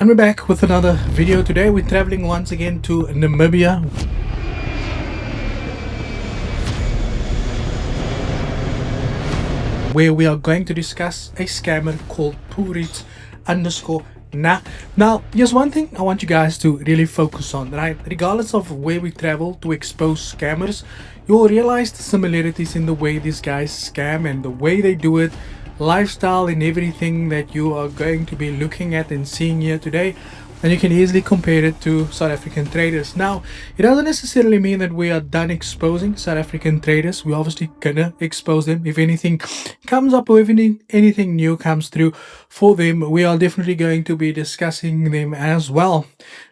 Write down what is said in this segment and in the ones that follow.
And we're back with another video. Today we're traveling once again to Namibia, where we are going to discuss a scammer called Purit underscore nah. Now, here's one thing I want you guys to really focus on, right? Regardless of where we travel to expose scammers, you'll realize the similarities in the way these guys scam and the way they do it, lifestyle and everything that you are going to be looking at and seeing here today. And you can easily compare it to South African traders. Now, it doesn't necessarily mean that we are done exposing South African traders. We obviously gonna expose them. If anything comes up or if anything new comes through for them, we are definitely going to be discussing them as well.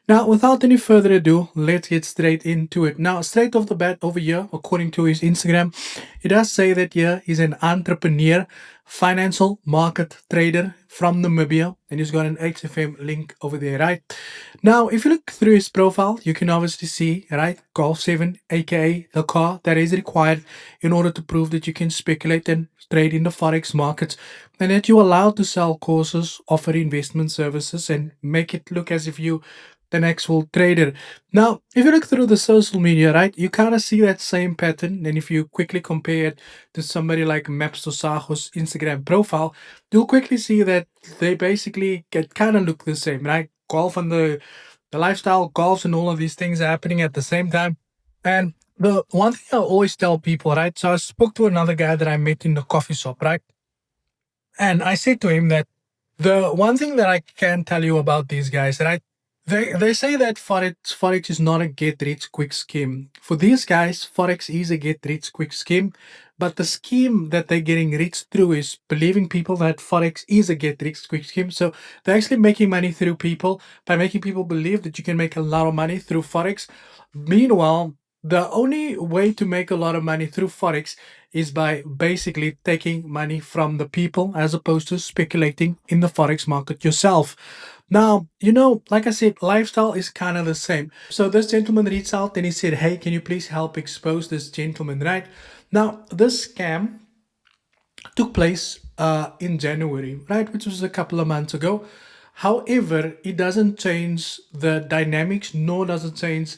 Now, without any further ado, let's get straight into it. Now, straight off the bat over here, according to his Instagram, it does say that here he's an entrepreneur, financial market trader from Namibia, and he's got an HFM link over there, right? Now, if you look through his profile, you can obviously see, right, Golf 7, aka the car that is required in order to prove that you can speculate and trade in the Forex markets, and that you're allowed to sell courses, offer investment services, and make it look as if you an actual trader. Now, if you look through the social media, right, you kind of see that same pattern. And if you quickly compare it to somebody like Maps Sago's Instagram profile, you'll quickly see that they basically get kind of look the same, right? Golf and the lifestyle, golf and all of these things are happening at the same time. And the one thing I always tell people, right? So I spoke to another guy that I met in the coffee shop, right? And I said to him that the one thing that I can tell you about these guys, right? They say that Forex is not a get rich quick scheme. For these guys, Forex is a get rich quick scheme, but the scheme that they're getting rich through is believing people that Forex is a get rich quick scheme. So they're actually making money through people by making people believe that you can make a lot of money through Forex. Meanwhile, the only way to make a lot of money through Forex is by basically taking money from the people as opposed to speculating in the Forex market yourself. Now, like I said, lifestyle is kind of the same. So this gentleman reached out and he said, hey, can you please help expose this gentleman, right? Now, this scam took place in January, right, which was a couple of months ago. However, it doesn't change the dynamics, nor does it change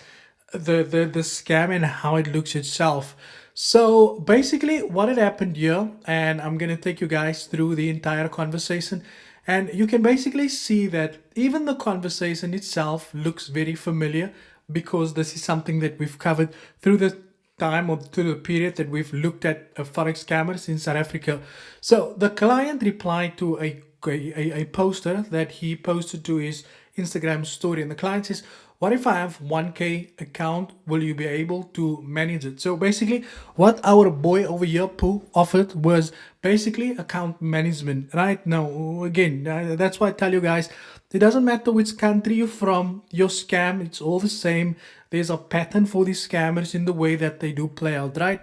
the scam and how it looks itself. So basically, what had happened here, and I'm gonna take you guys through the entire conversation, and you can basically see that even the conversation itself looks very familiar because this is something that we've covered through the time or to the period that we've looked at Forex scammers in South Africa. So the client replied to a poster that he posted to his Instagram story, and the client says, what if I have 1K account? Will you be able to manage it? So basically, what our boy over here, Pooh, offered was basically account management. Right now, again, that's why I tell you guys, it doesn't matter which country you're from, your scam, it's all the same. There's a pattern for these scammers in the way that they do play out, right?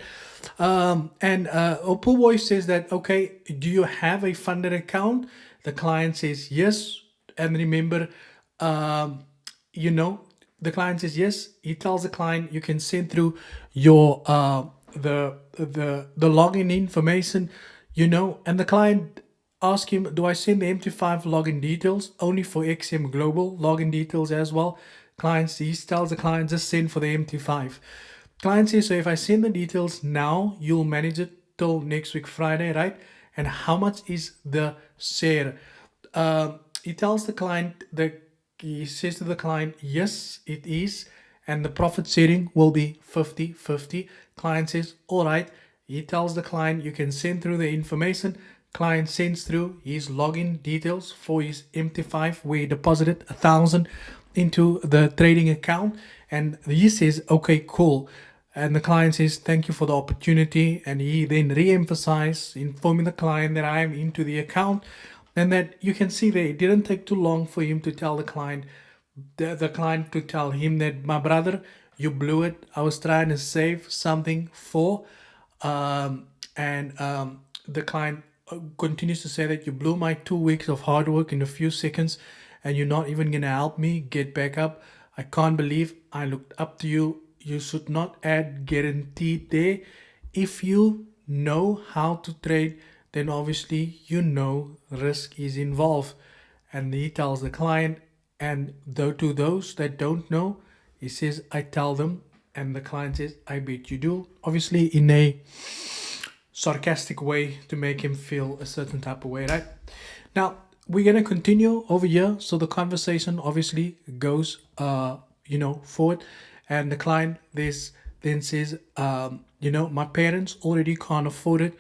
And Oppo Boy says that, okay, do you have a funded account? The client says yes. And remember, you know, the client says yes. He tells the client you can send through your the login information, and the client ask him, do I send the MT5 login details only for XM Global login details as well? He tells the client just send for the MT5. Client says, so if I send the details now, you'll manage it till next week Friday, right? And how much is the share? He tells the client that he says to the client, yes, it is. And the profit sharing will be 50-50. Client says, all right. He tells the client, you can send through the information. Client sends through his login details for his MT5 where he deposited 1,000 into the trading account. And he says, okay, cool. And the client says, thank you for the opportunity. And he then re-emphasizes, informing the client that I am into the account. And that you can see that it didn't take too long for him to tell the client, the client to tell him that, my brother, you blew it. I was trying to save something for, and the client continues to say that you blew my 2 weeks of hard work in a few seconds, and you're not even gonna help me get back up. I can't believe I looked up to you. You should not add guaranteed there. If you know how to trade, then obviously risk is involved. And he tells the client, And though to those that don't know, he says, I tell them. And the client says, I bet you do. Obviously, in a sarcastic way to make him feel a certain type of way, right? Now, we're going to continue over here. So the conversation obviously goes, forward. And the client this then says, my parents already can't afford it.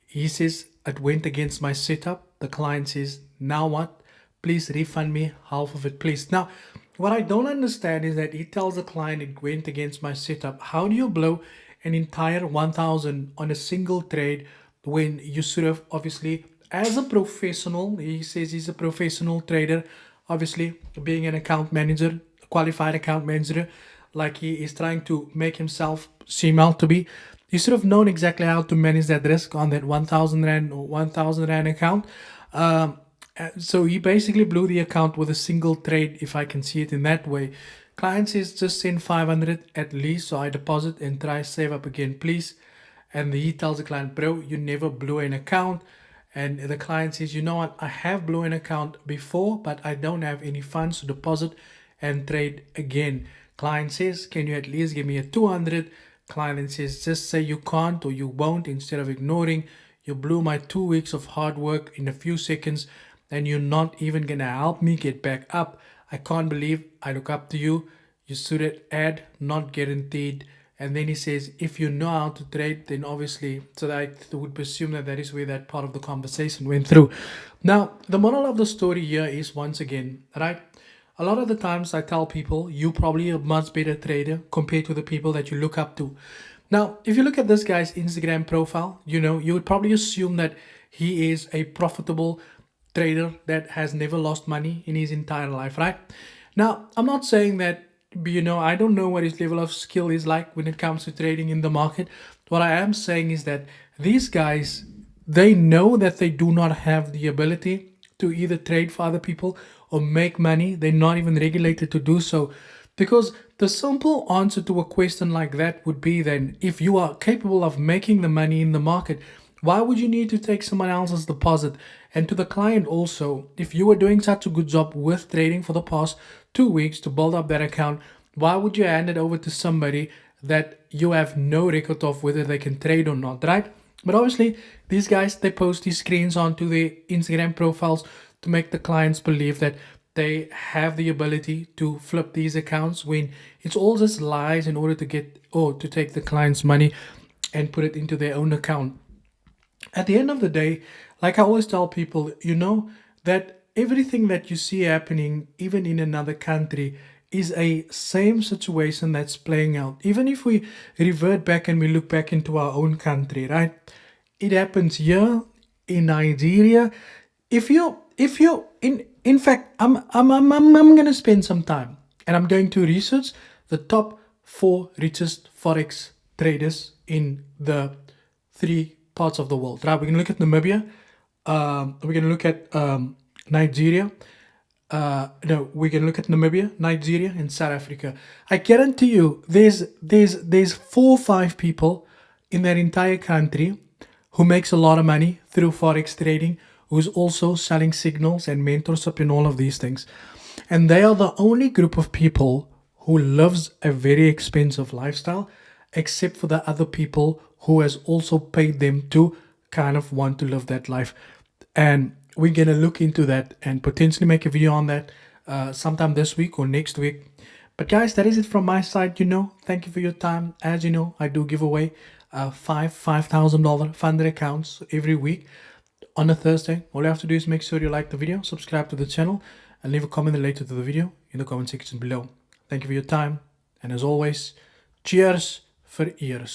He says, it went against my setup. The client says, now what? Please refund me half of it, please. Now, what I don't understand is that he tells the client it went against my setup. How do you blow an entire 1,000 on a single trade when you sort of obviously, as a professional, he says he's a professional trader, obviously being an account manager, a qualified account manager, like he is trying to make himself seem out to be. He's sort of known exactly how to manage that risk on that 1,000 Rand or 1,000 Rand account. So he basically blew the account with a single trade, if I can see it in that way. Client says just send 500 at least, so I deposit and try save up again, please. And he tells the client, bro, you never blew an account. And the client says, you know what, I have blew an account before, but I don't have any funds to deposit and trade again. Client says, can you at least give me a 200? Client says, just say you can't or you won't instead of ignoring. You blew my 2 weeks of hard work in a few seconds and you're not even gonna help me get back up. I can't believe I look up to you. You suited ad, not guaranteed. And then he says, if you know how to trade, then obviously, so that I would presume that that is where that part of the conversation went through. Now, the moral of the story here is once again, right? A lot of the times I tell people, you probably a much better trader compared to the people that you look up to. Now, if you look at this guy's Instagram profile, you would probably assume that he is a profitable trader that has never lost money in his entire life, right? Now, I'm not saying that, I don't know what his level of skill is like when it comes to trading in the market. What I am saying is that these guys, they know that they do not have the ability to either trade for other people or make money. They're not even regulated to do so. Because the simple answer to a question like that would be then, if you are capable of making the money in the market, why would you need to take someone else's deposit? And to the client also, if you were doing such a good job with trading for the past 2 weeks to build up that account, why would you hand it over to somebody that you have no record of whether they can trade or not, right? But obviously, these guys, they post these screens onto their Instagram profiles to make the clients believe that they have the ability to flip these accounts when it's all just lies in order to get or to take the client's money and put it into their own account. At the end of the day, like I always tell people, that everything that you see happening, even in another country, is a same situation that's playing out. Even if we revert back and we look back into our own country, right? It happens here in Nigeria. In fact, I'm gonna spend some time and I'm going to research the top 4 richest forex traders in the 3 parts of the world. Right? We're gonna look at Namibia. We're gonna look at Nigeria. No, we can look at Namibia, Nigeria, and South Africa. I guarantee you, there's 4 or 5 people in that entire country who makes a lot of money through forex trading, who's also selling signals and mentorship and all of these things. And they are the only group of people who lives a very expensive lifestyle, except for the other people who has also paid them to kind of want to live that life. And we're going to look into that and potentially make a video on that sometime this week or next week. But guys, that is it from my side. Thank you for your time. As you know, I do give away $5,000 funded accounts every week on a Thursday. All you have to do is make sure you like the video, subscribe to the channel, and leave a comment related to the video in the comment section below. Thank you for your time. And as always, cheers for ears.